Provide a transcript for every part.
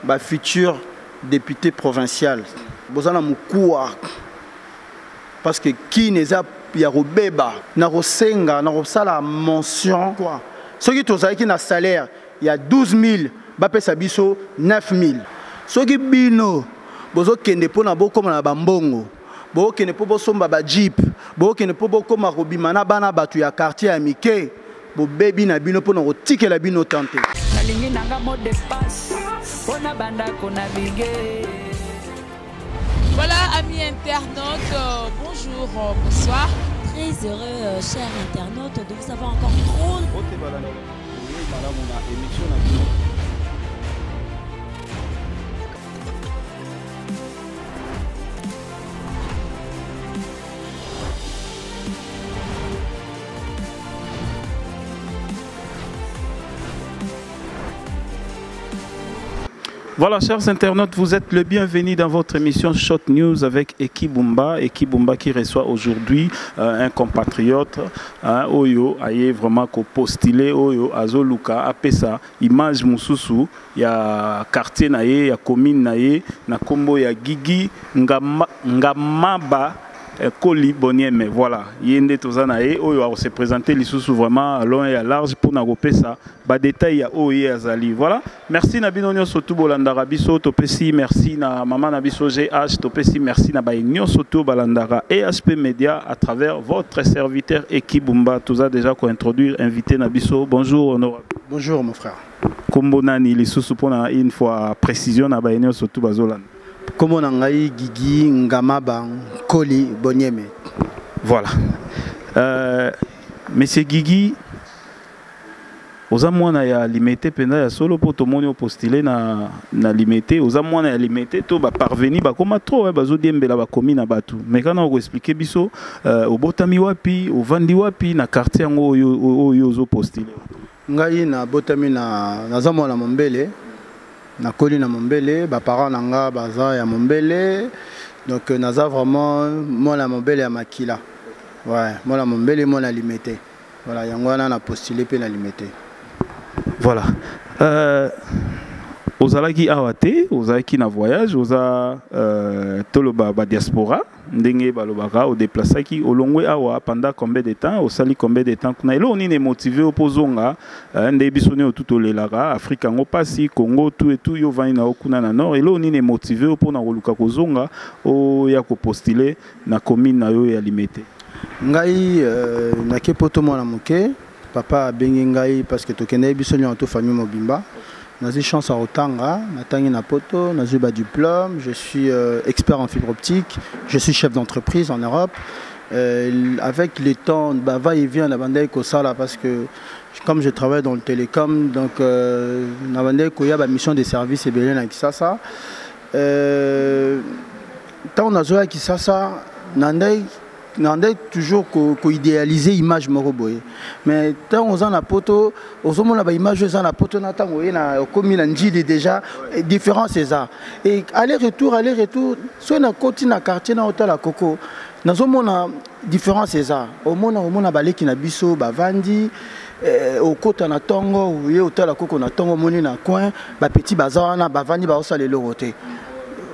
ba futur député provincial. Bozana mukuwa parce que qui n'est pas ya robeba na rosenga na rosala mention quoi. Ceux qui tozali qui na salaire il y a 12 000 ba pesa biso 9 000. Ceux qui bino bozo kende pona bokoma na bambongo. Bo kende po bosomba ba jeep. Bo kende po bokoma robimana bana batu ya quartier ya Mike. Bo baby na bino pona rotike la bino tante. Nalingi nanga mot de passe. Pona banda kona bige. Voilà, amis internautes, bonjour, bonsoir. Très heureux, chers internautes, de vous avoir encore trop. Voilà, chers internautes, vous êtes le bienvenu dans votre émission Shot News avec Ekibumba. Ekibumba qui reçoit aujourd'hui un compatriote, Oyo, aye vraiment ko postulé Oyo, Azoluka, Apesa, Image Mususu, il y a quartier naye, il y a commune naye, na kombo ya Gigi Ngamaba. Koli Bonieme, voilà. Yende Tozanae, Oyo se présenter l'issue vraiment loin et à large pour n'agoper ça. Bas détail à Oye Azali. Voilà. Merci Nabinonio Soto Bolandara Biso, Topesi, merci na Maman Nabiso GH, Topesi, merci na Baïnio Soto Balandara et HP Media à travers votre serviteur Ekibumba. Tout ça déjà qu'on introduire, invité Nabiso. Bonjour, honorable. Bonjour mon frère. Kombonani, l'issue pour une fois précision na Baïnio Soto Bazolan. Comment on a Gigi Ngamaba Koli Bonieme. Voilà. Monsieur Gigi, aux amours ya limité penda ya solo pour tout le monde postuler na limité. Aux amours ya limité, tout va parvenir ba comme trop bazo diembela ba komi na batu. Mais quand on expliquer biso au botami wapi, au vandi wapi na quartier ngo yo zo postuler. Ngai na botami na zamwa na Mombele. Na koli na Mombele, ba parents nanga baza ya Mombele. Donc naza vraiment moi la Mombele ya Makila. Ouais, moi la Mombele moi la limité. Voilà, yangwana na postulé pe na limité. Voilà. Ozalaki awate, ozalaki na voyage, oza toloba ba diaspora, ndenge balobaka au déplacaki olongwe awa pendant combien de temps, osali combien de temps kuna elo oni ne motivé opozonga nde bisone otuto lelaka Afrika ngo pasi Congo tout et tout yo vani na okuna na nord elo oni ne motivé opona koluka kozonga o ya ko postuler na commune na yo ya limité. Ngai na kepoto mwana moke papa bengi ngai parce que tokende bisone en tout famille mobimba. J'ai chance à Otanga, j'ai un poto, j'ai un diplôme, je suis expert en fibre optique, je suis chef d'entreprise en Europe. Avec le temps, va et vient la bande Kosala parce que comme je travaille dans le télécom, donc la bande Koya la mission de service et bien à Kisasa. Tant on a joué à Kisasa, Nandai toujours idéaliser l'image moroboye. Mais tant on a poto, on a une image on a poto na tango na comme il a dit déjà différent c'est ça. Et aller-retour, soit on a continue na quartier na hôtel à Coco. Nous avons différent c'est ça. Au mona baleki na biso bavandi au côté na tango ou hôtel à Coco na tango moni na coin ba petit bazar na bavandi ba osale loroté.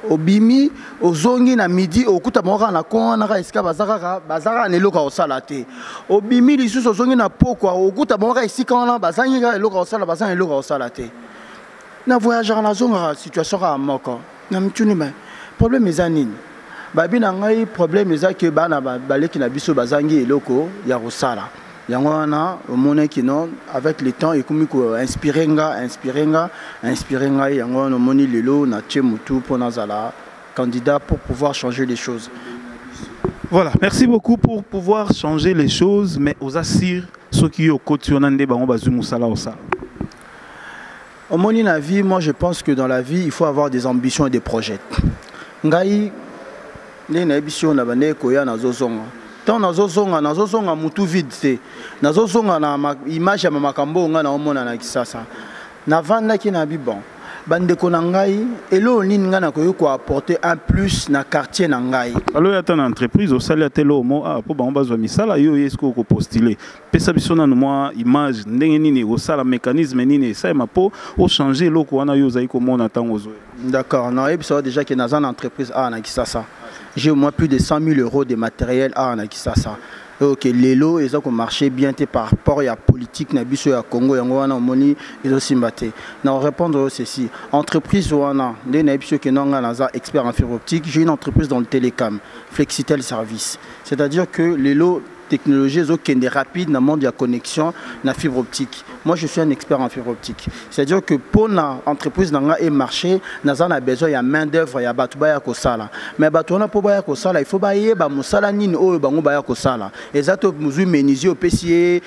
Obimi ozongi na midi okuta mora na kona ka esika bazara ne loka osalate obimi lisusu ozongi na pokwa okuta mora esika wana bazangi ka loka osala bazangi loka osalate na voyageur na zonga situation ka moko na mtuni ba problème ezanini babi na ngai problème ezaki bana baleki na biso bazangi eloko ya kosala yango wana omone kino avec le temps ekomi ko inspirer nga yango wana omoni lelo na tchemutu pour nazala candidat pour pouvoir changer les choses. Voilà, merci beaucoup pour pouvoir changer les choses, mais aux assire ceux qui au quotidien de bango bazumu sala osa. Omoni na vie, moi je pense que dans la vie il faut avoir des ambitions et des projets. Ngai na ambition na bane koya na zozonga. Tant nazozonga mutu vide nazozonga na image ya makambo nga na omona na Kisasa na vanda ki na bibon bande konangai elo nini ngana ko apporter un plus na quartier nangai. Alors y a une entreprise au salaire telo mo pour ba bazo misala yo esko ko postuler. Pesa biso na moi image ndenge nini au sala mécanisme nini ça ma po au changer loko wana yo zai ko mona tango zo. D'accord, non et ça déjà que dans une entreprise na Kisasa. J'ai au moins plus de 100 000 € de matériel na Kisasa. Ok, les lots, ils ont marché bien par rapport à la politique na biso ya Congo yango wana moni ils ont simbaté. Non répondre ceci, entreprise wana de na biso que non nga expert en fibre optique, j'ai une entreprise dans le télécom, Flexitel Service. C'est-à-dire que les lots technologies qui sont rapides dans le monde de la connexion la fibre optique. Moi, je suis un expert en fibre optique. C'est-à-dire que pour l'entreprise et marché, nous avons besoin de main-d'œuvre, il y a batubaya kosala. Mais batuna pour baya kosala, il faut bailler ba musala nini o bango baya kosala. Exacto muzu menuisier au PC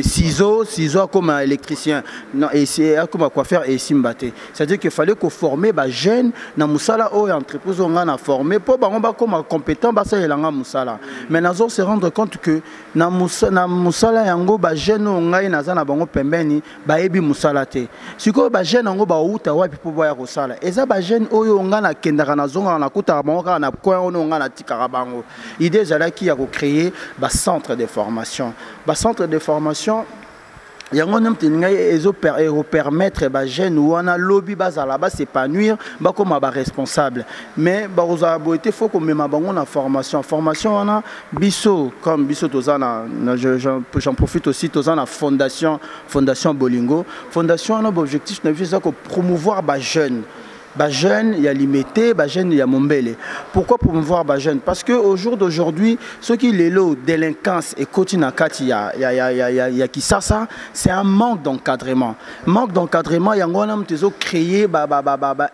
ciseaux comme électricien. Non, et c'est comme coiffeur et simbate. C'est-à-dire qu'il fallait qu'on former ba jeune na musala o entreprise on a formé pour bango ba comme compétent ba ça elanga musala. Mais nous se rendre compte que na musala yango ba jeune on a na bango pembeni ba ebi musala te. Siko ba jeune yango ba uta wapi po boya kosala. Eza ba jeune oyo nga na kendaka na zonga na kuta bango ka na coin ono nga na tikara bango. Idée zalaki ya ko créer ba centre de formation. Ba centre de formation yango namtinga ezo permettre ba jeune wana lobby bazala ba s'épanouir ba comme ba responsable mais ba oza boité faut que même bango na formation wana biso comme biso tozana j'en profite aussi tozana fondation Bolingo fondation wana objectif na vise ko promouvoir ba jeune. Ba jeune, il y a limité, ba jeune, il y a Mombele. Pourquoi promouvoir ba jeune? Parce qu'au jour d'aujourd'hui, ceux qui les lots, délinquance et Kotinakati, il y a qui ça, c'est un manque d'encadrement. Manque d'encadrement, il y a un créé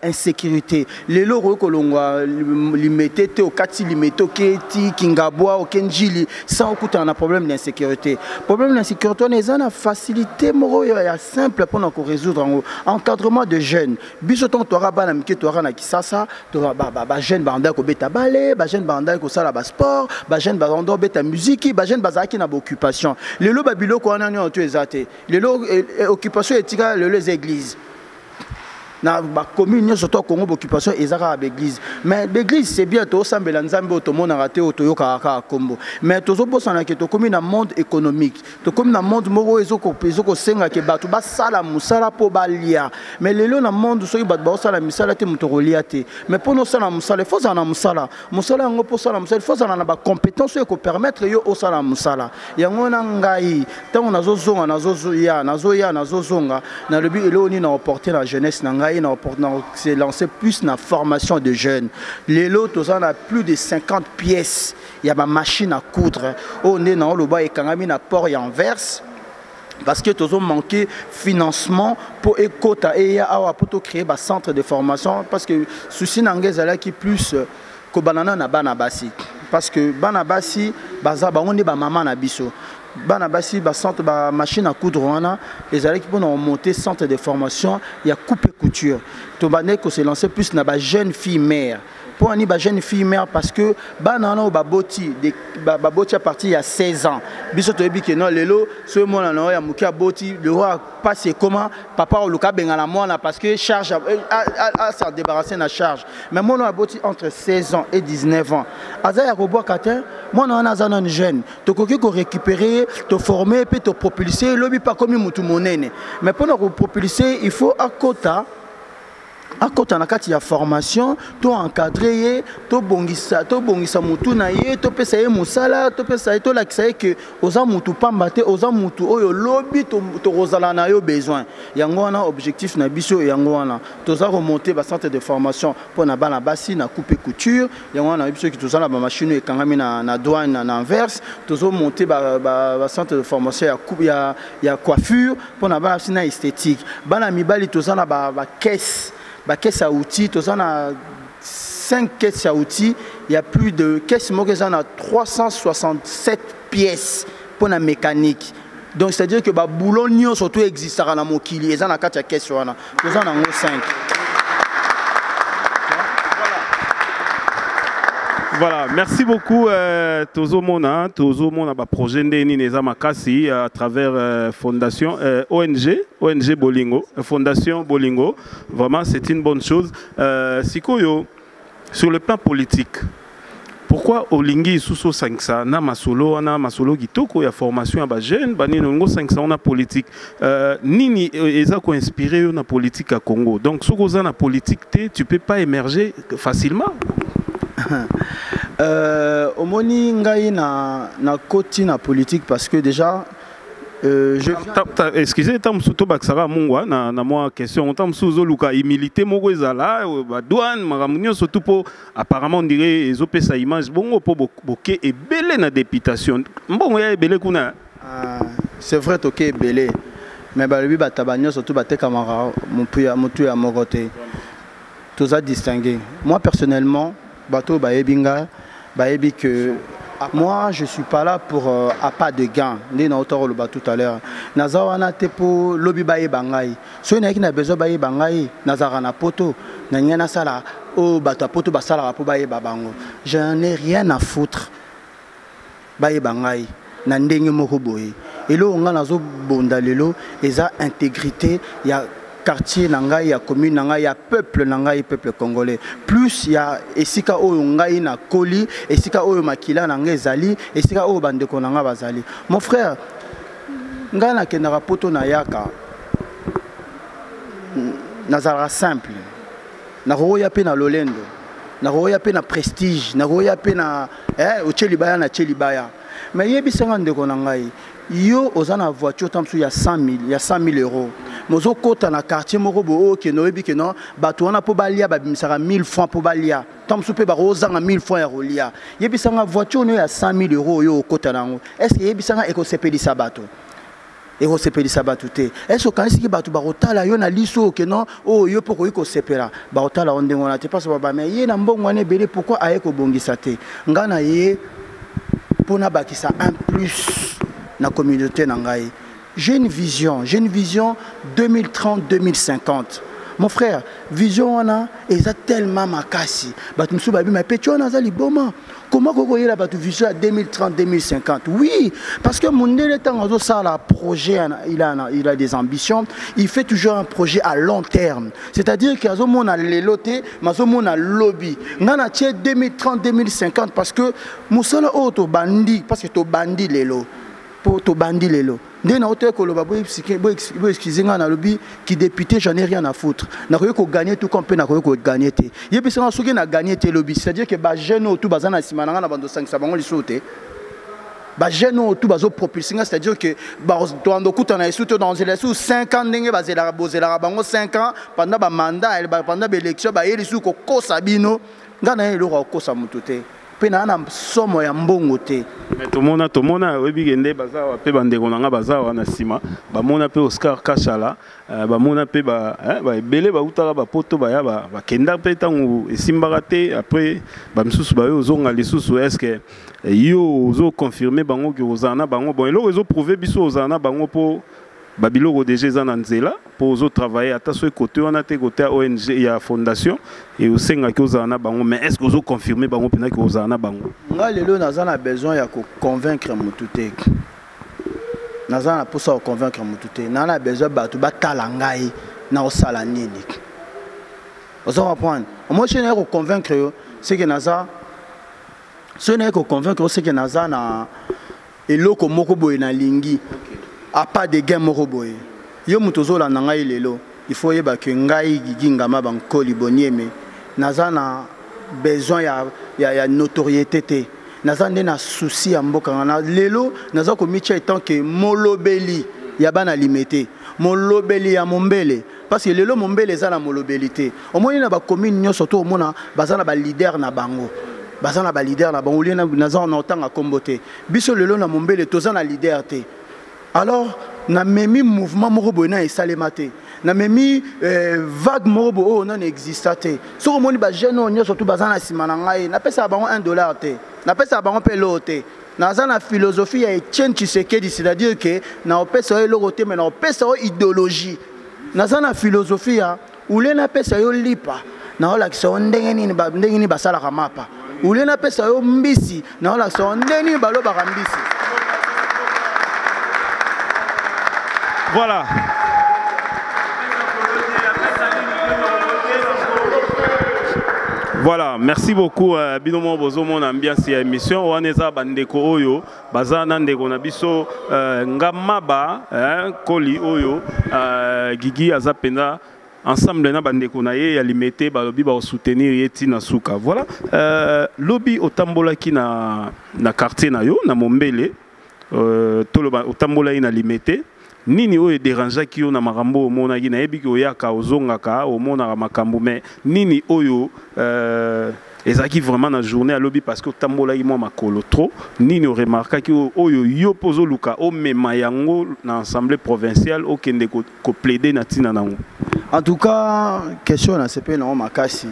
insécurité. Les lots que l'on limité, au Kati limité, au Keti, Kingaboa, au Kenjili, sans aucun un problème d'insécurité. Problème d'insécurité, on est en facilité, il y a simple pour nous résoudre. Encadrement de jeunes. Bisoton, tu auras qui tu na Kisasa tu ba jeune banda ko beta ballet ba jeune banda ko sala ba sport ba jeune banda beta musique ba jeune bazaki na occupation le lo babilo ko na nyo tu ezate le lo occupation etika les églises na ba commune surtout au Congo occupation ezaka ba église mais l'église c'est bien to sambela nzambe otomona raté otoyoka ka kombo mais tozo bosana ke to commune na monde économique to commune na monde moko ezoko senga ke batu ba sala musala po balia mais lelo na monde soki batu ba sala misala te muto rolia te mais pour no sala musala faut na musala ngo po sala musala faut na ba compétence ko permettre yo o sala musala yango na ngai tango nazozonga nazozonga na lebi elo ni na opporter la jeunesse na ngai c'est lancé plus dans la formation de jeunes. Les lots, on a plus de 50 pièces. Il y a ma machine à coudre. On est dans le bas et quand on a port et Anvers. Parce que nous avons manqué financement pour créer un centre de formation. Parce que souci n'engage qui plus que banana na banabasi. Parce que banabasi, on est maman na biso. Banabasi, centre de machine à coudre, les allées qui vont monter centre de formation, il y a coupe et couture. Tobané que c'est lancé plus na jeune fille mère. Pour une jeune fille mère parce que banana ou baboti à partir il y a 16 ans. Biso to ebi que non lelo ce moment là ya muki aboti le roi passe comment papa ou luka bengala mona parce que charge à s'en débarrasser na charge. Mais mon aboti entre 16 ans et 19 ans. Aza ya robo katin mon on a un jeune. To koki ko récupérer, te former puis te propulser lobi pas comme mutu monene. Mais pour nous propulser, il faut à quota à côté na kati ya formation to encadrer to bongisa mutu na ye to pesa ye musala to pesa to la kisaye que oza mutu pambate oza mutu oyo lobby to rozala na yo besoin yango wana objectif na biso yango wana to za remonter ba centre de formation pour na bana basi na coupe couture yango wana biso ki to za la ba machine ekangami na douane na Anvers to zo monter ba centre de formation ya coupe ya coiffure pour na bana sina esthétique bana mibali to za na ba caisse. Bah, caisse à outils, tu as 5 caisses à outils, il y a plus de caisses, il y a 367 pièces pour la mécanique. Donc c'est-à-dire que le boulot surtout existe dans la mokili, il y a 4 caisses, tu as 5. Voilà, merci beaucoup Tozo Mona projet Ndeni Neza Makasi à travers fondation ONG Bolingo, fondation Bolingo. Vraiment, c'est une bonne chose. Sikoyo, sur le plan politique, pourquoi Olingi Sousso 500 na masolo kitoko ya formation ya jeune bani nongo 500 na politique nini eza ko inspiré na politique à Congo. Donc soko za na politique tu peux pas émerger facilement. Omoni ngai na koti na politique parce que déjà excusez tam suto baksara mungwa na moi question tam suzo luka humilité moko ezala ba douane maramunyo surtout pour apparemment on dirait ezopé sa image bongo po boké et belé na députation mbongo ya belé kuna c'est vrai toké belé mais balobi batabanyo surtout baté camara motu ya mokoté tout ça distingué. Moi personnellement bateau baebinga baebi que moi je suis pas là pour appât de gain né na auto le tout à l'heure nazawana te pour lobby bae bangai so na kina besoin bae bangai nazara na poto na nyana sala o bato poto basala pour bae babango j'en ai rien à foutre bae bangai na ndenge moko boye et lo nga nazo bonda lelo eza intégrité ya quartier nangai ya commune nangai ya peuple nangai peuple congolais plus ya esika oyo ngai na koli esika oyo makila nangai zali esika oyo bandeko nanga bazali mon frère ngai na kendaka poto na yaka nazara simple na roya pe na lolendo na roya pe na prestige na roya pe na ochelibaya na chelibaya mais yebisanga ndeko nangai yo ozana voiture tamsu ya 100 000 euros mozo kota na quartier moko bo ke no ebi ke no bato wana po balia ba bimisaka 1000 francs po balia tamsu pe ba rozanga 1000 francs ya rolia yebisanga voiture no ya 100 000 euros yo kota nango est-ce que yebisanga ekosepelisa bato ekosepelisa bato te est-ce que kanisi ki bato ba rotala yo na liso ke no o yo poko ekosepela ba rotala ondengo na te parce ba mais ye na mbongo ane belé pourquoi ayeko bongisa te ngana ye pona bakisa un plus na communauté nangai. J'ai une vision 2030-2050. Mon frère, vision wana eza tellement makasi. Batu msu babi ma pecho na zali boma. Comment koko yela batu vision à 2030-2050? Oui, parce que mondele tango ça la projet il a des ambitions, il fait toujours un projet à long terme. C'est-à-dire qu'il y a mona leloté, mazo mona lobby. Ngana tie 2030-2050 parce que musala auto bandi parce que to bandi lelo. Pour to bandi lelo. Dès na hôtel koloba excusez nga na lobby qui député j'en ai rien à foutre. Na ko gagner tout comme peut na ko gagner té. Yebi sanga soki na gagner té lobby, c'est-à-dire que ba jeune tout bazana simana na bando 5 bango lisoté. Ba jeune tout bazo propulser, c'est-à-dire que ba to ando kuta na isoté dans les sous 5 ans ndenge bazela bozela bango 5 ans pendant ba mandat pendant ba élection ba yeli sou ko kosabino ngana yelo ko kosa mutoté. Pena somo ya mbongo te mais tomona webigende bazawa pe bandeko nanga bazawa na sima bamona pe Oscar Kachala bamona pe ba ebele ba utaka ba poto ba kenda pe tangu esimbaka te après ba msusu ba yo zonga lisusu est-ce que yo ozo confirmer bango que ozana bango bon elo ozo prouver biso ozana bango po Babilo déjà dans nzela pour travailler à ce côté on a été côté ONG et à fondation et au sein que vous en a bango mais est-ce que vous confirmez bango pendant que vous en a bango nga lelo nazana besoin ya ko convaincre mututé nazana pour ça convaincre mututé nana besoin batu batala ngai na osala nini ozo comprendre moi je n'ai ko convaincre c'est que naza ce n'est ko convaincre c'est que naza na eloko moko boye na lingi à pas de gain moroboye yo mutozo la ngai lelo il faut yeba que ngai gigingama bankoli bonieme nazana besoin ya notoriété te nazana na souci ya mboka na lelo naza ko micha tant que molobeli ya bana limité molobeli ya mombele parce que lelo mombele za la molobelité au moins na ba commune nyoso to mona bazana ba leader na bango bazana ba leader na bango lena nazana na otanga kombote biso lelo na mombele tozana leader te. Alors, na memi mouvement morobo na esalemate. Na memi vague morobo non existate. So moni ba jeune onyo surtout bazana simana ngai, na pesa bango $1 te. Na pesa bango pe lote. Na zana philosophie ya Etienne Tshisekedi, c'est-à-dire que na opesa yo lote mais na opesa yo idéologie. Na zana philosophie ya ule na pesa yo lipa. Na ola kiso ndenge ni basala mapa. ule na pesa yo mbisi na la so ndeni balo bakambisi. Voilà. Voilà, merci beaucoup. Binomo bozo mon ambiance ya émission. Waneza bandeko oyo, bazana ndeko na biso ngamaba koli oyo Gigi azapenda ensemble na bandeko na ye ya limité balobi ba soutenir yeti na suka. Voilà. Lobi otambola ki na quartier na yo na Mombele. Toloba otambola ina limité. Nini oyo dérangeait ki yo na makambo omona ki na yebi ki oyaka ozongaka omona makambo mais nini oyo ezaki vraiment na journée à lobby parce que tambola ki mo makolo trop nini o remarqué ki oyo yo pozo luka o mema yango na assemblée provinciale o kende ko plaider na tina nango. En tout cas question na CP na makasi.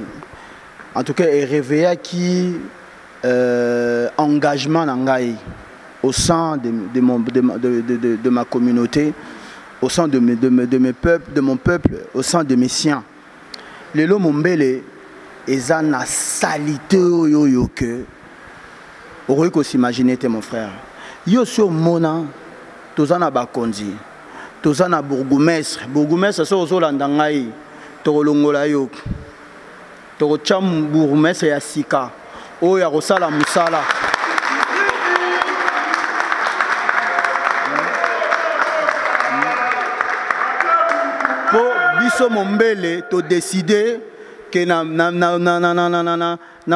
En tout cas et réveilla qui engagement na ngai au sein de ma communauté, au sein de mon peuple, au sein de mes siens. Les lots Mombele, ils ont la salité que vous pouvez s'imaginer, mon frère. Yo sur Mona, tous en a bakondi, tous en a bourgmestre, bourgmestre c'est aux Olandangaï, Torolongola yo, Torocham bourgmestre ya Sika, oh ya Rosala Musala. Biso Mombele to décider que na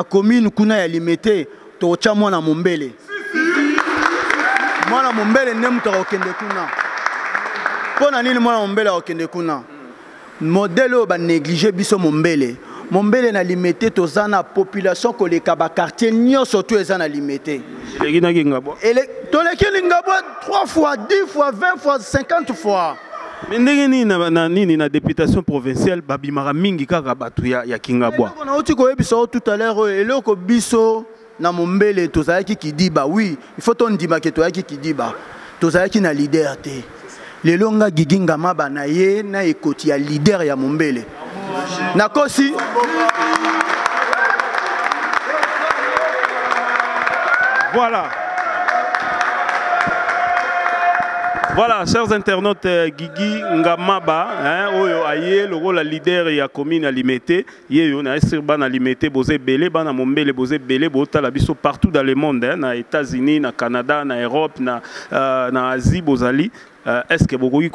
commune kuna ya limité to cha mwana Mombele. Mwana Mombele ne muto okende kuna. Pona nini mwana Mombele okende kuna? Modèle ba négliger biso Mombele. Mombele na limité to zana population ko le kaba quartier nyo surtout ezana limité. Eleki na ngabo. To leki ngabo 3 fois, 10 fois, 20 fois, 50 fois. Mais nini na députation provinciale babimara mingi kaka batu ya Kingabwa. On a aussi tout à l'heure eloko biso na Mombele tozaki ki dit bah oui, il faut ton dima ke toyaki ki dit bah tozaki na leader te. Le longa giginga maba na ye na ekoti ya leader ya Mombele. Na kosi voilà. Voilà, chers internautes, Gigi Ngamaba, oyo aye le rôle leader ya commune alimité, yeyo na esirba na limité bozé belé bana Mombele bozé belé bota la biso partout dans le monde, na États-Unis, na Canada, na Europe, na Asie bozali, est-ce que bokoki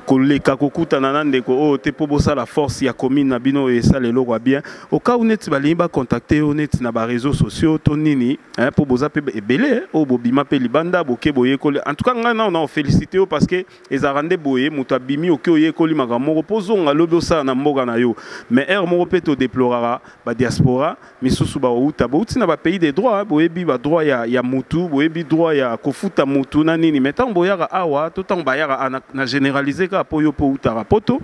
koleka kokuta nanande ko o te po bosa la force ya commune na bino et ça lelo kwa bien au cas où net balimba contacter net na ba réseaux sociaux to nini po boza pe ebele o bobima pe libanda boke boye ko en tout cas ngana on a félicité parce que les arande boye muta bimi oke oye ko limaka moko pozonga lobo sa na mboga na yo mais er moko pe to déplorera ba diaspora misusu ba uta bouti na ba pays des droits boye bi ba droit ya mutu boye bi droit ya kofuta mutu na nini mais tant boyara awa to tant bayara na généraliser apoyo po utara poto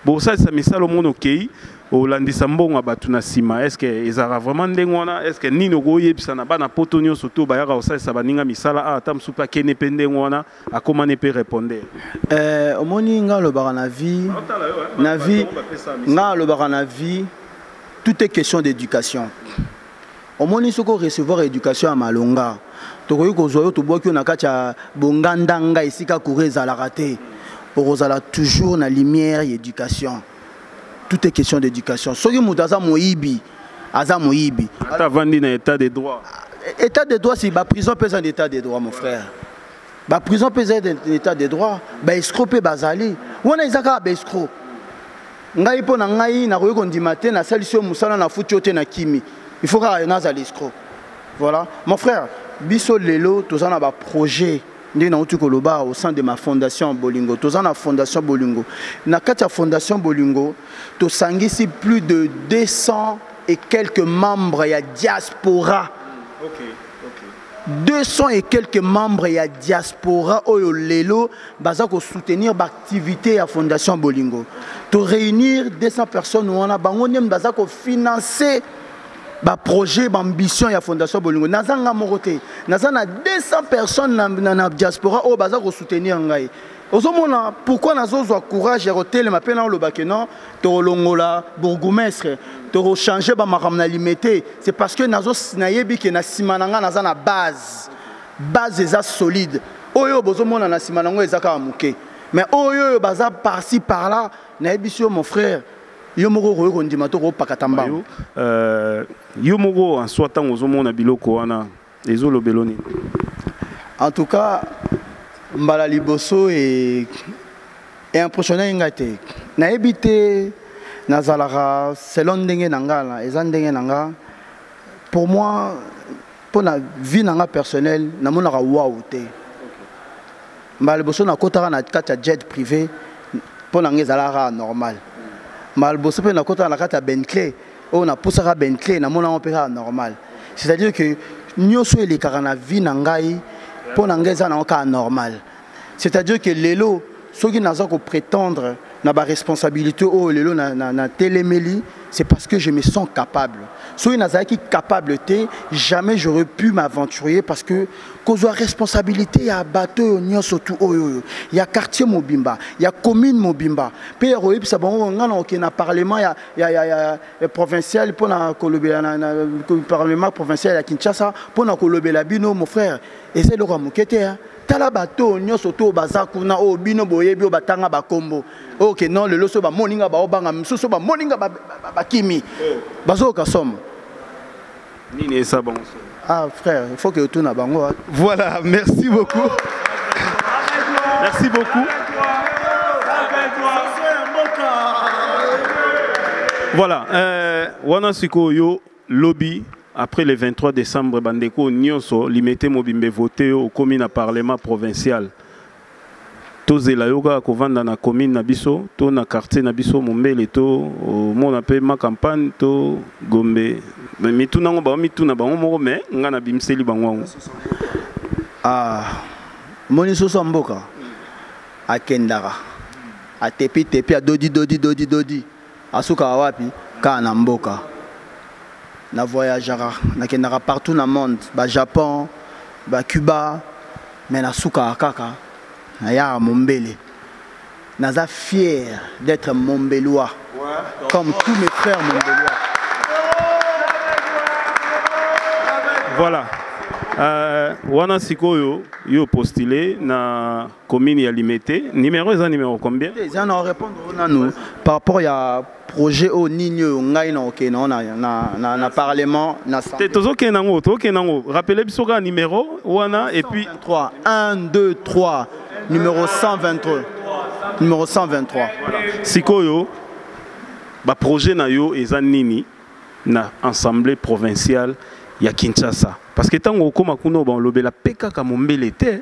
bon ça misalo mono kei olandisa mbongo batu na sima est-ce que ezara vraiment ndengwana est-ce que nino goyebisa na bana poto nyo soto bayaka osalisa baninga misala ata msupa kene pendengwana akoma ne pe répondre omoni nga lo baka na vie nga lo baka na vie tout est question d'éducation omoni soko recevoir éducation à malonga tokoyi kozwa yo toboki na kati ya bongandanga esika kureza la raté. Pour toujours na lumière et éducation. Tout est question d'éducation. Soki mutaza moibi, aza moibi. Ata vandi na état de droit. État de droit, c'est la prison pèse en état de droit, mon frère. La prison pèse en état de droit. Ba escroc pe bazali. Wana izaka ba escroc. Ngai po na ngai na koyo kondimate na salisio musala na futi ote na kimi. Il faut ka na za l'escroc. Voilà. Mon frère, biso lelo tozana ba projet. Au sein de ma fondation Bolingo, tous en la fondation Bolingo. Na kati fondation Bolingo, to sangisi plus de 200 et quelques membres ya diaspora. Okay. 200 et quelques membres ya diaspora oyo lelo baza ko soutenir l'activité ya fondation Bolingo. To réunir 200 personnes on a bango nem baza ko financer ba projet, ba ambition ya fondation Bolingo. Nazanga moroté. Nazana 200 personnes na diaspora au bazar ko soutenir ngai. Ozomona pourquoi nazozwa courage ya hotel m'appelle dans le bakeno to longola bourgmestre to changer ba makamna limité. C'est parce que nazos nayebi ke na simananga nazana base eza solide. Oyo bozomona na simanango ezaka muke. Mais oyo baza par-ci par-là nayebi sur mon frère. Yo moko ko ndima to ko pakatamba. Yo moko en soit tant ozomona biloko wana ezolo beloni. En tout cas mbala liboso et impressionné ngate. Nayebi te nazalaka selon ndenge nangala eza ndenge nanga. Pour moi pour la vie nanga personnelle namonaka waouh te. Mbala liboso na kotaka na kata jet privé pour nanga ezalaka normal. Malboso pe na kota na kata Bentley on a poussé à Bentley na mona opéra normal. C'est-à-dire que nyoso ele karana vie na ngai pour nangeza na ka normal. C'est-à-dire que lelo ceux qui n'ont pas prétendre na ba responsabilité au lelo na téléméli, c'est parce que je me sens capable. Ceux qui n'ont pas capable jamais j'aurais pu m'aventurer parce que cause responsabilité ya bateau nyoso tout oyo. Il y a quartier Mobimba, il y a commune Mobimba. Puis il y a un parlement provincial pour na parlement provincial à Kinshasa pour na kolobela bino mon frère. Et c'est le roi Mukete. Tala bateau nyoso to bazakuna o bino boyebi o batanga bakombo. OK non le loso ba moninga ba obanga msuso ba moninga ba kimi. Bazo ka somme. Nini ça bon. Ah frère, il faut que tu na bango. Voilà, merci beaucoup. Merci beaucoup. Voilà, wana sikoyo lobby après le 23 décembre bandeko nyonso limité mobimbe voté au commune parlement provincial. Tozela yoga kovanda na commune na biso, to na quartier na biso mombele to mon appelle ma campagne to Gombe. Mais mituna ngo ba mituna ba ngo me ngana bimseli bango. Ah moni soso mboka akendara. A tepi a dodi asuka wapi ka na mboka. Na voyagera na kendara partout dans le monde, ba Japon, ba Cuba, mais na suka kaka na ya mombele. Naza fier d'être mombélois, comme tous mes frères mombélois. Voilà. Wana sikoyo yo postulé na commune ya limité. Numéro combien? Ils en répondre nous par rapport à projet au Nino ngai na OK na parlement na tozo kenango rappelez biso numéro wana et puis 1 2 3 numéro 123 numéro 123 sikoyo ba projet na yo eza nini na assemblée provinciale ya Kinshasa parce que tango koma kuno ba lobela peka ka mombele te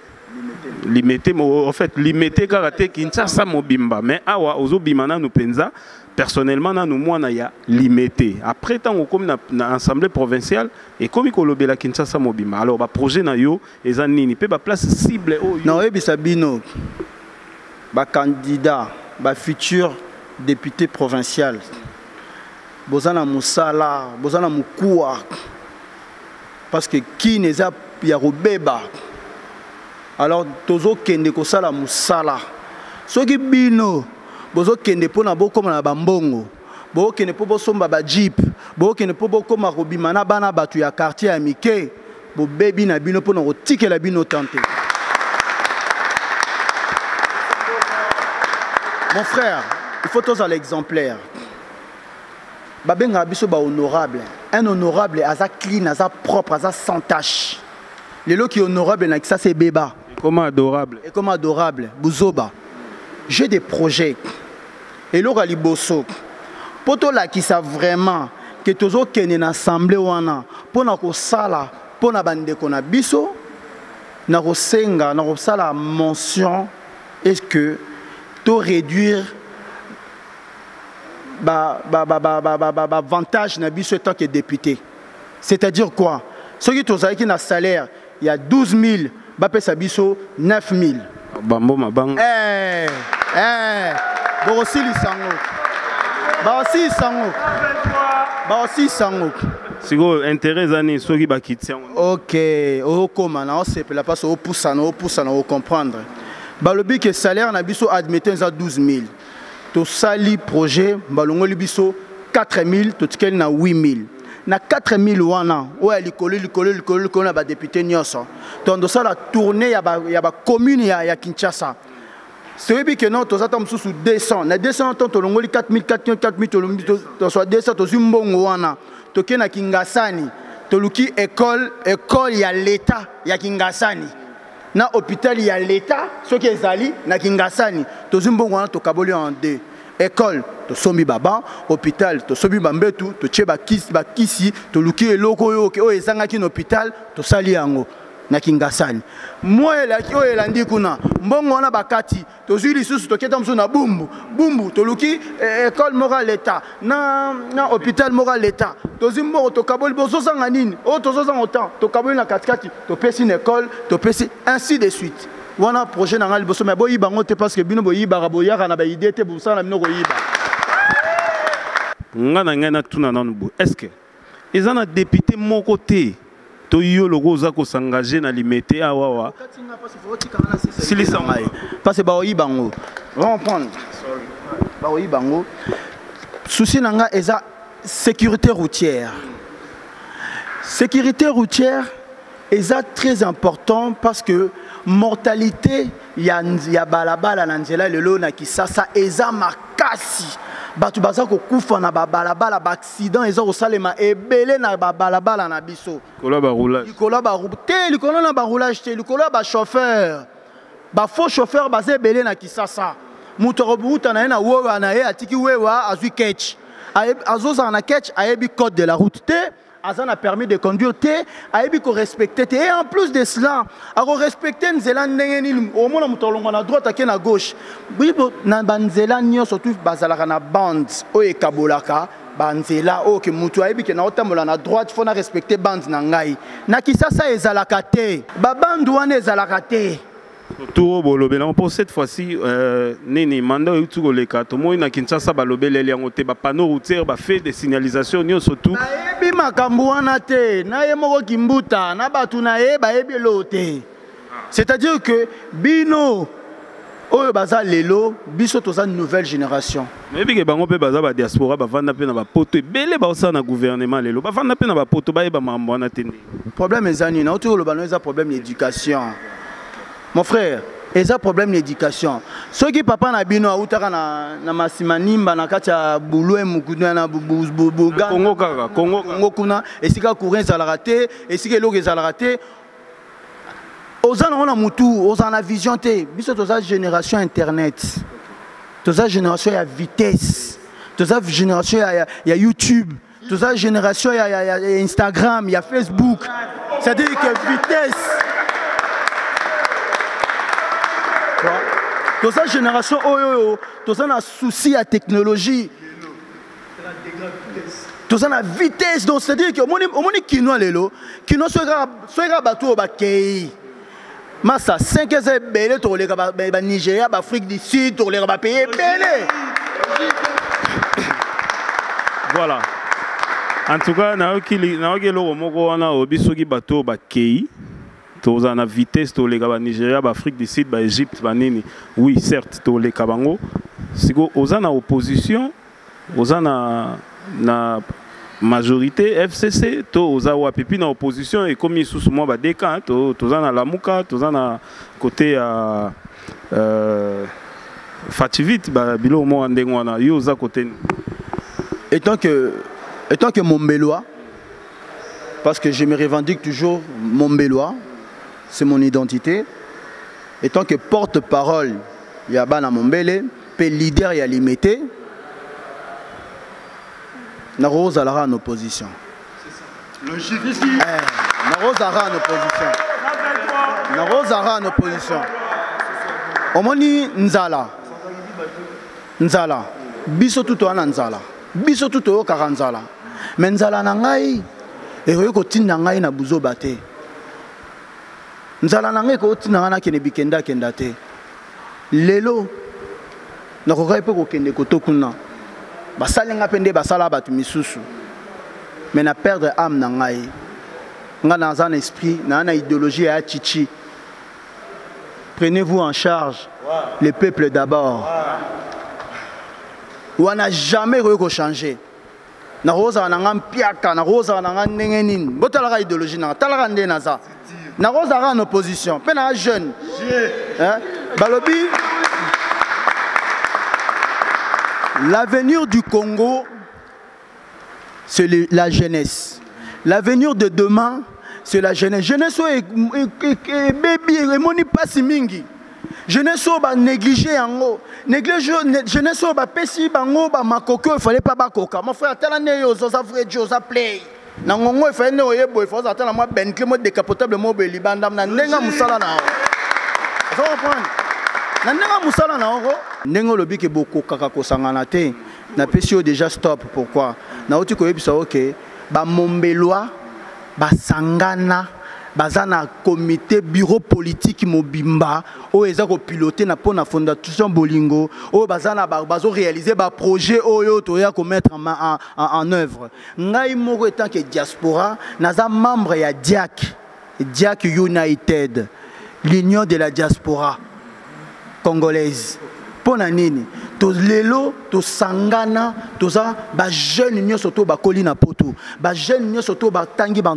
limité en fait limité karaté Kinshasa mobimba mais awa ozobima na nous penza personnellement na nous moi na ya limité après tango comme na assemblée provinciale et comme ko lobela Kinshasa mobimba alors ba projet na yo eza nini pe ba place cible o non ebisa bino ba candidat ba futur député provincial bozana musala bozana mukuwa parce que qui n'est a ya robeba alors tozo kende ko sala musala soki bino bozo kende pona boko na bambongo bo kende po bosomba ba jeep bo kende po boko ma robima na bana batu ya quartier ya mike bo bebi na bino pona ko tikela bino tante. Mon frère, il faut tous à l'exemplaire. Babenga biso ba honorable. Un honorable aza clean, aza propre, aza sans tache. Les lots qui honorable na ça c'est béba. Comment adorable. Et comment adorable, Bouzoba. J'ai des projets. Et l'ora liboso. Poto la qui savent vraiment que tozo kene na assemblée wana pour na ko sala pour na bande ko na biso na ko senga na ko sala mention est-ce que to réduire avantage na biso tant que député. C'est-à-dire quoi? Ceux qui ont un salaire, il y a 12 000, bapé sabiso 9 000. Bambo mabang. Borossi lisango. Borossi sango. Si vous intérêt ani soki ba kitien. OK, o koma na o sepela parce o poussa na o comprendre. Balobi que salaire na biso admettons za 12000. To sali projet balongoli biso 4000 to tikel na 8000. Na 4000 wana o likolo na ba député nyonso. Tondo ça la tournée ya ba commune ya Kinshasa. C'est bien que non, tu as sous 200. Na 200 ton tolongoli 4000 tolongoli to soit 200 to zimbongo wana. To ke na Kingasani. To luki école ya l'état ya Kingasani. Na hôpital ya l'état, ce qui est ali na Kingasani. To zimbongo wana to kaboli en deux. École to sombi baba, hôpital to sombi bambetu, to tcheba kisi, to luki eloko yo ke o ezanga ki hôpital, to sali yango. Na Kingasani. Moi la ki o elandi kuna mbongo wana bakati to zuli susu to keta mso na bumbu to luki école morale l'état na hôpital morale l'état to zimbo to kaboli bozo sanga nini o to zo sanga autant to kaboli na katikati to pesi une école to pesi ainsi de suite wana projet na ngali boso mais boyi bango te parce que bino boyi ba boyaka na ba idée te bosa na bino ko yiba ngana tuna nanu est-ce que ils en a député mon côté to yo logo za ko s'engager na limité awawa parce que ba bango on prendre ba bango souci nanga eza sécurité routière eza très important parce que mortalité ya balabala na nzela lelo na Kisasa eza makasi batu baza ko kufa na balabala ba accident eza ko salema ebele na balabala na biso likolo na ba roulage te likolo ba chauffeur ba faux chauffeur baza ebele na Kisasa muto robuta na wewa na ye atiki wewa azui catch azoza na catch ayebi code de la route te Azan a permis de conduire te ayebi ko respecter te et en plus de cela a respecter nzela ndengeni au moins mutolonga na droite ake na gauche bibo na banzela nyo surtout bazalaka na bande o ekabolaka banzela o ke mutu ayebi ke na otambola na droite faut na respecter bande na ngai na Kisasa ezalaka te ba bande wana ezalaka te. Tout bolobela pour cette fois-ci nini manda utu koleka to moi na Kinshasa balobele yango te ba panneau routier ba fait des signalisations nyo surtout yebi makambo wana te na ye moko kimbuta na batu na ye ba yebi lote c'est-à-dire que bino oyo baza lelo biso toza nouvelle génération yebi ke bango pe baza ba diaspora ba vanda pe na ba poto ebele ba osa na gouvernement lelo ba vanda pe na ba poto ba yeba mambo wana te problème ezani na otu lo eza problème d'éducation. Mon frère, il y a un problème d'éducation. Ceux qui papa na bino autaka na masimanimba na kacha bulwe mukuna na buga Congo kuna esika courant za la raté esika loge za la raté ozana ona mutu ozana vision te biso toza génération internet toza génération ya vitesse toza génération ya YouTube toza génération ya Instagram ya Facebook c'est-à-dire que vitesse. Dans cette génération, tous un souci à technologie, tous un vitesse. Donc c'est-à-dire que au moins qui nous lelo, qui nous soit bateau au bakei. Massa 5 ans belé pour les Nigeria, Afrique du Sud, pour les pays belé. Voilà. En tout cas, na okelo moko wana obisoki bateau bakei. Tous en vitesse, tous les gars Nigeria, Afrique du Sud, Égypte, oui, certes, tous les Kabango. Si vous êtes en opposition, vous êtes en majorité FCC, tous êtes en opposition et comme ils sont sous moi, des cas, tous êtes en Lamouka, tous êtes en côté Fativit, bilo mo andengwana, yo za côté. Étant que Mombélois, parce que je me revendique toujours Mombélois. C'est mon identité. Et tant que porte-parole, il y a Bana Mombele, puis leader, il y a limité. Naro Zalara en opposition. Logique ici. Naro Zara en opposition. Naro Zara en opposition. Omoni Nzala. Nzala. Biso tout en Nzala. Biso tout au Karanzala. Mais Nzala Nangai, et Royokotin Nangai na Buzo Bate. Nzala nange ko tina na kene bikenda kenda te lelo na ko kaipe ko kende ko tokuna basalenga pende basala batu misusu mais na perdre âme na ngai. Nga dans un esprit, dans une idéologie à Chichi. Prenez-vous en charge le peuple d'abord. On n'a jamais changé. Na rosa na ngam piaka, na rosa na ngam nengenin. Botala idéologie na talaka nde naza. Na rosa en opposition, pe na jeune. Balobi. L'avenir du Congo, c'est la jeunesse. L'avenir de demain, c'est la jeunesse. Jeunesse est baby, et pas si mingi. Jeunesse ba négliger yango. Négliger jeunesse ba pesi bango ba makoko, il fallait pas bakoka. Mon frère, tala ne yo za vrai Dieu za play. Na ngongo il fallait ne oyebo, il faut attendre moi Bentley mo décapotable mo be libandam na ndenga musala na. Vous comprenez? Na ndenga musala na oro. Ndengo lobi ke boko kaka ko sangana te. Na pesi déjà stop. Pourquoi? Na oti ko yebisa OK. Ba mombelwa ba sangana bazana comité bureau politique mobimba o ezako piloter na pona fondation bolingo o bazana bazo réaliser ba projet oyo to ya ko mettre en œuvre. Ngai moko étant que diaspora naza membre ya Diak United, l'union de la diaspora congolaise. Pona nini to lelo to sangana toza ba jeune nyoso to ba kolina poto ba jeune nyoso to ba tangi ba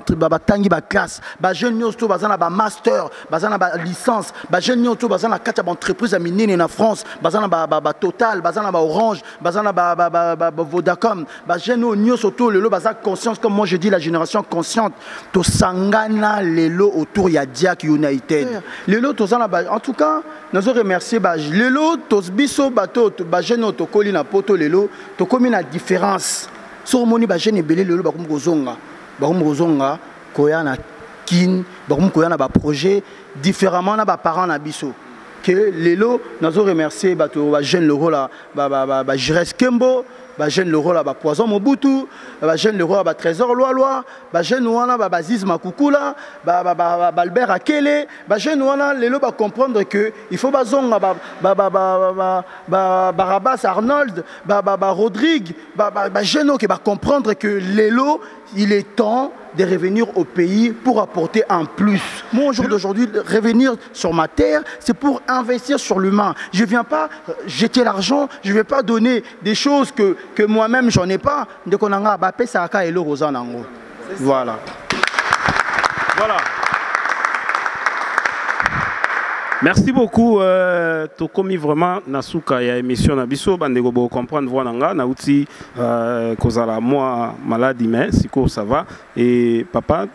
classe ba jeune nyoso to bazana ba master bazana ba licence ba jeune nyoso to bazana kata ba entreprise a minene na France bazana ba Total bazana ba Orange bazana ba Vodacom ba jeune nyoso to lelo baza conscience comme moi je dis la génération consciente to sangana lelo autour ya Diak United lelo to zana en tout cas nous remercier ba lelo to biso bato ba jeune to kolina poto lelo to komi na différence so moni ba jeune belé lelo ba kozonga koya na kin ba koya na ba projet différemment na ba parents na biso que lelo nous remercier bato ba jeune le rôle ba Jires Kembo ba jeune le rôle ba Poison Mobutu ba jeune le rôle ba Trésor Loa ba jeune wana ba Ziz Makukula ba Albert Akele ba jeune wana lelo ba comprendre que il faut bazonga Barabas Arnold ba Rodrigue ba jeune qui va comprendre que lelo il est temps de revenir au pays pour apporter un plus. Moi, au jour d'aujourd'hui, revenir sur ma terre, c'est pour investir sur l'humain. Je ne viens pas jeter l'argent, je ne vais pas donner des choses que moi-même, je n'en ai pas. Donc, on a Bappé, Saka et le Rosanango. Voilà. Voilà. Merci beaucoup. Tu commis vraiment Nasuka ya émission na biso bandeko bo comprendre voilà nga na outil kozala moi maladie mais siko ça va et papa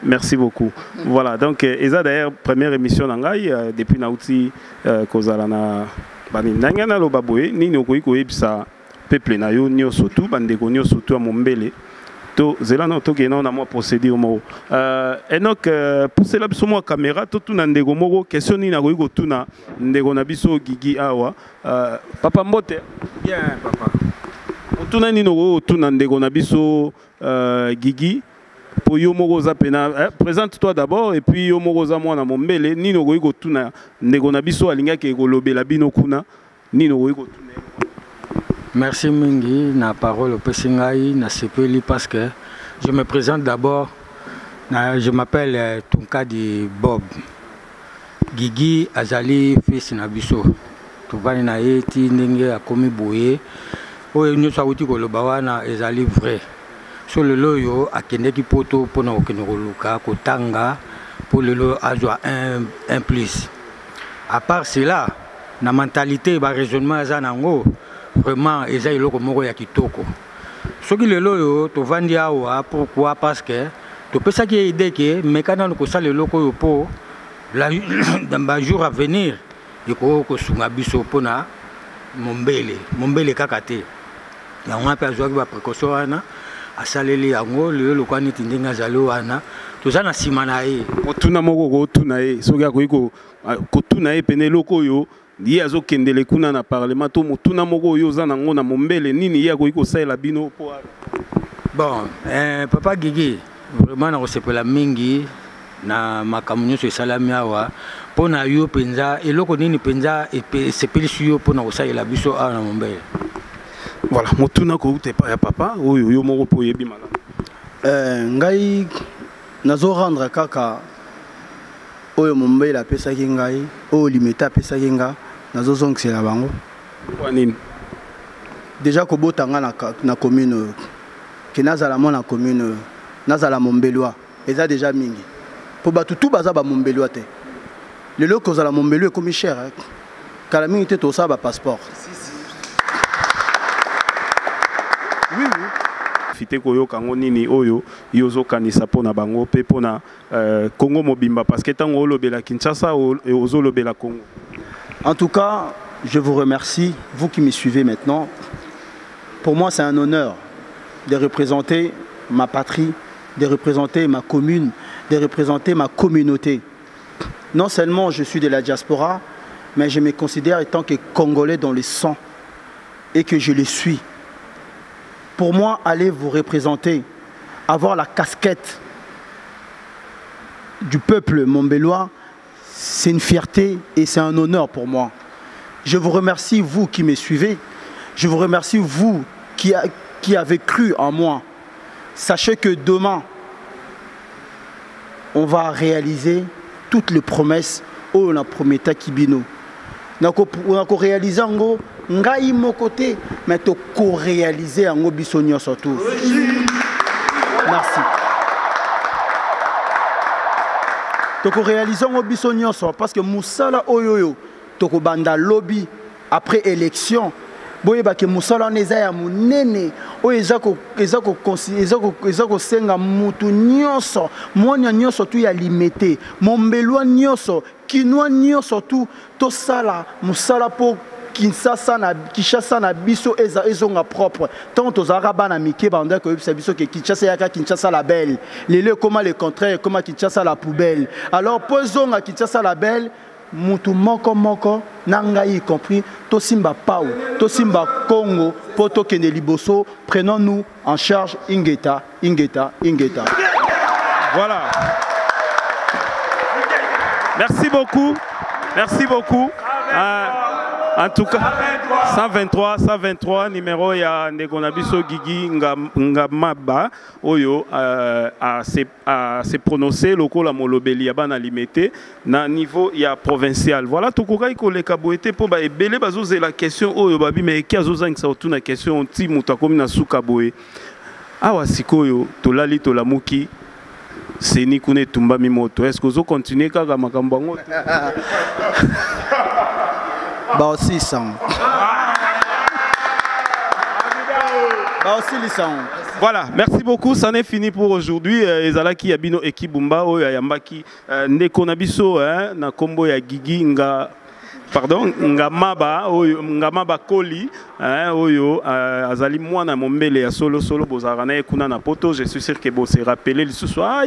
merci beaucoup. Voilà donc eza d'ailleurs première émission na ngai depuis na outil kozala na bani nanga na lo baboye nini okoyi ko yebisa peuple na yo nyo surtout bandeko nyo surtout a Mombele. Zelano to gena na moi procédure mo Enoch pour cela biso mo caméra to tuna ndego moko question ni na ko tuna ndego na biso Gigi awa papa Mbote bien papa tuna ni no tuna ndego na biso Gigi pour yo moko za pena présente-toi d'abord et puis yo moko za mwana Mombele ni no ko tuna ndego na biso alinga ke ko lobela bino kuna ni no ko tuna. Merci Mingi, na parole au Pessingaï, na sepeli parce que je me présente d'abord, je m'appelle Tunkadi Bob. Gigi Azali fils Nabiso. Tuvani na eti ndenge akomi boye. Oyo nyosa uti ko lobawana ezali vrai. So le loyo akende ki poto pona okene koluka kotanga pour le loyo azwa un plus. À part cela, na mentalité ba raisonnement azanango vraiment eza iloko moko ya kitoko soki lelo yo to vandi awa pourquoi parce que to pesa ki idée que mekana ko sala loko yo po dans ba jour à venir iko ko sunga biso pona Mombele kakate ya on peut jouer ba précaution ana asaleli yango lelo kwa niti ndinga zalo wana to za na simana e otuna moko ko tuna e soki akoiko ko tuna e pene loko yo Li azo kendele kuna na parlement to mutuna moko yo za nango na Mombele nini ya ko sala bino po. Bon papa Gigi vraiment na kosepela mingi na makamunyo so salami awa pona yo penza eloko nini penza e sepeli suyo pona kosala biso a na Mombele. Voilà mutuna ko ute pa ya papa oyo yo moko po yebi malamu. Ngai nazo rendre kaka oyo Mombele apesaki ngai oyo Limete apesaki nga nazo zongisela bango. Wanini? Déjà kobota nga na commune ke nazala na commune nazala Mombelwa eza déjà mingi. Po batu tout baza ba Mombelwa te. Lelo kozala Mombelwa comme cher kala mingi te to sa ba passeport. Oui oui. Fite koyo kango nini oyo yozo kanisa pona bango pe pona Congo mobimba parce que tango olobela Kinshasa ozo lobela Congo. En tout cas, je vous remercie vous qui me suivez maintenant. Pour moi, c'est un honneur de représenter ma patrie, de représenter ma commune, de représenter ma communauté. Non seulement je suis de la diaspora, mais je me considère étant que Congolais dans le sang et que je le suis. Pour moi, aller vous représenter, avoir la casquette du peuple mombellois, c'est une fierté et c'est un honneur pour moi. Je vous remercie, vous qui me suivez. Je vous remercie, vous qui avez cru en moi. Sachez que demain, on va réaliser toutes les promesses où on a promis à Kibino. On a réalisé en gros, ngai mon côté, mais on a réalisé en gros bisogno surtout. Merci. On a réalisé en gros bisogno parce que Moussala Oyoyo, toko banda lobby après élection. Boye ba ke musala neza ya munene o ezako senga mutu nyonso monya nyonso tu ya Limete Mombelwa nyonso kinwa nyonso tu to sala musala po Kinshasa na biso ezonga propre tant aux arabes na mike banda ko yebisa biso ke Kinshasa yaka Kinshasa la belle lele comment le contraire comment Kinshasa la poubelle alors pozonga Kinshasa la belle mutu moko nanga y compris to simba pau to simba Congo poto kende liboso prenons-nous en charge ingeta. Voilà. Merci beaucoup. En tout cas 123 numéro ya Ndegonabiso Guigui Ngamaba oyo a se prononcer lokola molobeli ya bana Limete na niveau ya provincial. Voilà tokokai ko le kaboete po ba ebele bazoze la question oyo babi mais ki azozangisa otuna question ti muta komi na suka boye. Awa sikoyo tolali tolamuki seni kune tumba mimoto. Est-ce que vous continuez kaka makambo ngo? Bah aussi ça. Voilà, merci beaucoup. Ça n'est fini pour aujourd'hui. Ezalaki Yabino Ekibumba oyo yambaki Ndekonabiso na kombo ya Guigui Ngamaba Koli oyo azali mwana Mombele ya solo bozarana ekuna na poto. Je suis sûr que vous se rappelez le soir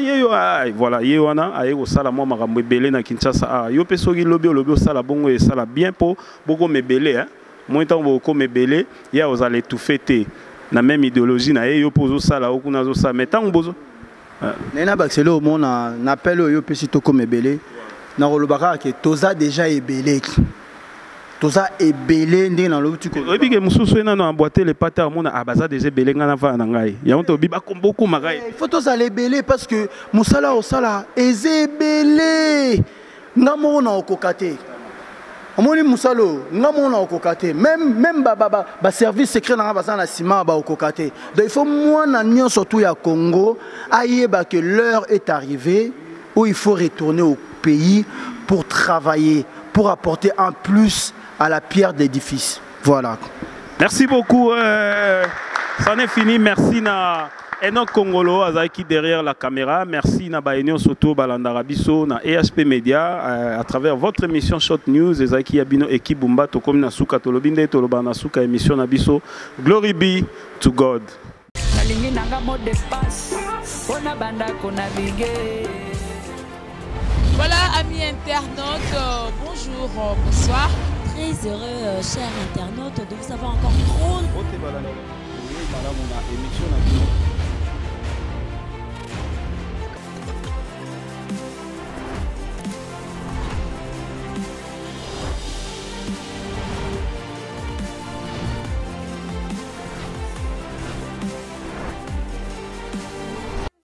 voilà yewana ayeko sala mwa makambo ebele na Kinshasa yo pesoki lobi sala bongo et sala bien po boko mebele moi tant boko mebele ya ozale tout fêter na même idéologie na yo pozo sala okuna zo sa mais tant bozo nena baxelo mona n'appelle yo pesi toko mebele na rolobaka ke toza déjà ebele toza ebele ndé na lobi tuko obi ke mususu ena na boîter les pâtes mona abaza déjà ebele ngana va na ngai ya onto biba beaucoup magai il faut toza ebele parce que musala osala ezebele ngamo na okokate amoni musalo ngamo na okokate même ba service secret na baza na sima ba okokate donc il faut moi na nyon surtout ya Congo ayeba que l'heure est arrivée où il faut retourner au pays pour travailler, pour apporter un plus à la pierre d'édifice. Voilà. Merci beaucoup. Ça n'est fini. Merci na Enoch Congolo Azaki derrière la caméra. Merci na Baenio Soto Balandarabiso na EHP Media à travers votre émission Short News. Ezaki Yabino Ekibumba Tokom na Suka Tolobinde Toloba na Suka émission Nabiso. Glory be to God. Voilà, amis internautes, bonjour, bonsoir. Très heureux, chers internautes, de vous avoir encore trop.